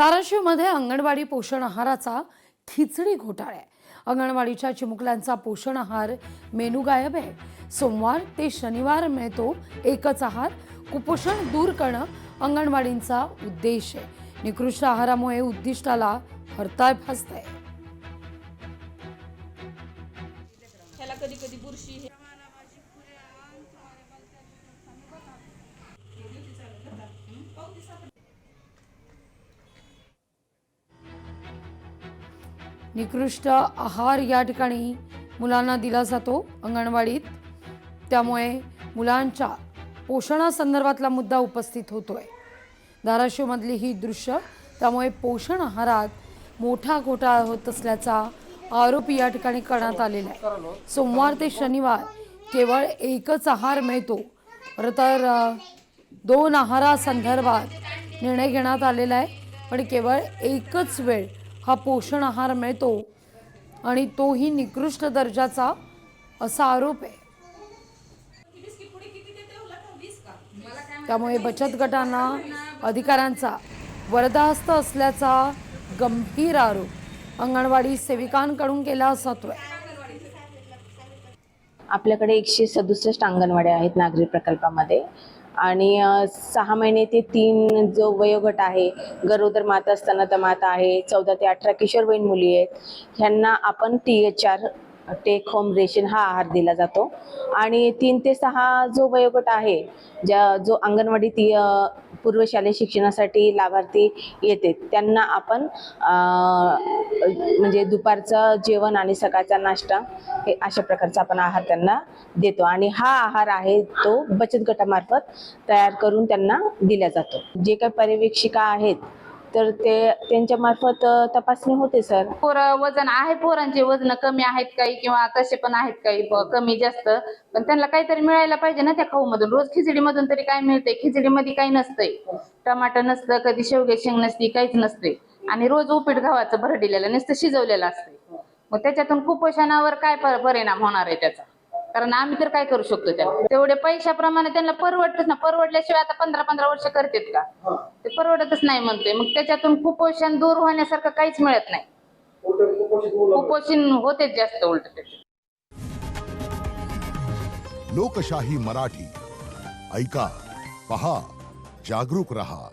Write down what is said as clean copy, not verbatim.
धाराशिवमध्ये अंगणवाडी पोषण आहाराचा खिचडी घोटाळा आहे। अंगणवाडीच्या चिमुकल्यांचा पोषण आहार मेनू गायब आहे। सोमवार ते शनिवार मिळतो एकच आहार। कुपोषण दूर करणं अंगणवाडींचा उद्देश आहे। निकृष्ट आहारामुळे उद्दिष्टाला हरताळ फासतंय। ह्याला कधी कधी बुरशी निकृष्ट आहार या ठिकाणी मुलांना दिला जातो अंगणवाडीत, त्यामुळे मुलांच्या पोषणासंदर्भातला मुद्दा उपस्थित होतोय। धाराशिवमधली ही दृश्य, त्यामुळे पोषण आहारात मोठा घोटाळा होत असल्याचा आरोप या ठिकाणी करण्यात आलेला आहे। सोमवार ते शनिवार केवळ एकच आहार मिळतो, तर 2 आहारासंदर्भात निर्णय घेण्यात आलेला आहे, पण केवळ एकच वेळ हा पोषण आहार मिळतो आणि तोही निकृष्ट दर्जाचा असा आरोप आहे। त्यामुळे बचत गटांना अधिकाऱ्यांचा वरदहस्त असल्याचा गंभीर आरोप अंगणवाडी सेविकांकडून केला जातोय। आपल्याकडे 167 अंगणवाड्या आहेत नागरी प्रकल्पामध्ये आणि 6 महिने ते 3 जो वयोगट आहे, गरोदर माता, स्तनदा माता आहे, 14 ते 18 किशोरवयीन मुली आहेत, ह्यांना आपण THR टेक होम रेशन हा आहार दिला जातो। आणि 3 ते 6 जो वयोगट आहे, जो अंगणवाडी पूर्वशालेय शिक्षणासाठी लाभार्थी येते, त्यांना आपण म्हणजे दुपारचं जेवण आणि सकाळचा नाश्ता हे अशा प्रकारचा आपण आहार त्यांना देतो। आणि हा आहार आहे तो बचत गटामार्फत तयार करून त्यांना दिला जातो। जे काही पर्यवेक्षिका आहेत तर ते त्यांच्या मार्फत तपासणी होते सर। वजन आहे, पोरांचे वजन कमी आहेत काही किंवा तसे पण आहेत काही कमी जास्त, पण त्यांना काहीतरी मिळायला पाहिजे ना त्या खाऊ मधून। रोज खिचडी मधून तरी काय मिळते? खिचडीमध्ये काही नसतंय, टमाटर नसतं, कधी शेवगे शेंग नसती, काहीच नसते, आणि रोज उपीट गव्हाचं भरडिलेलं नुसतं शिजवलेलं असते। मग त्याच्यातून कुपोषणावर काय परिणाम होणार आहे त्याचा? कारण आम्ही तर काय करू शकतो त्याला? तेवढे पैशाप्रमाणे त्यांना परवडतच ना, परवडल्याशिवाय आता 15-15 वर्ष करतात का? ते परवडतच नाही म्हणते। मग त्याच्यातून कुपोषण दूर होण्यासारखं काहीच मिळत नाही, कुपोषण होते जास्त उलट त्याचे। लोकशाही मराठी ऐका, पहा, जागरूक रहा।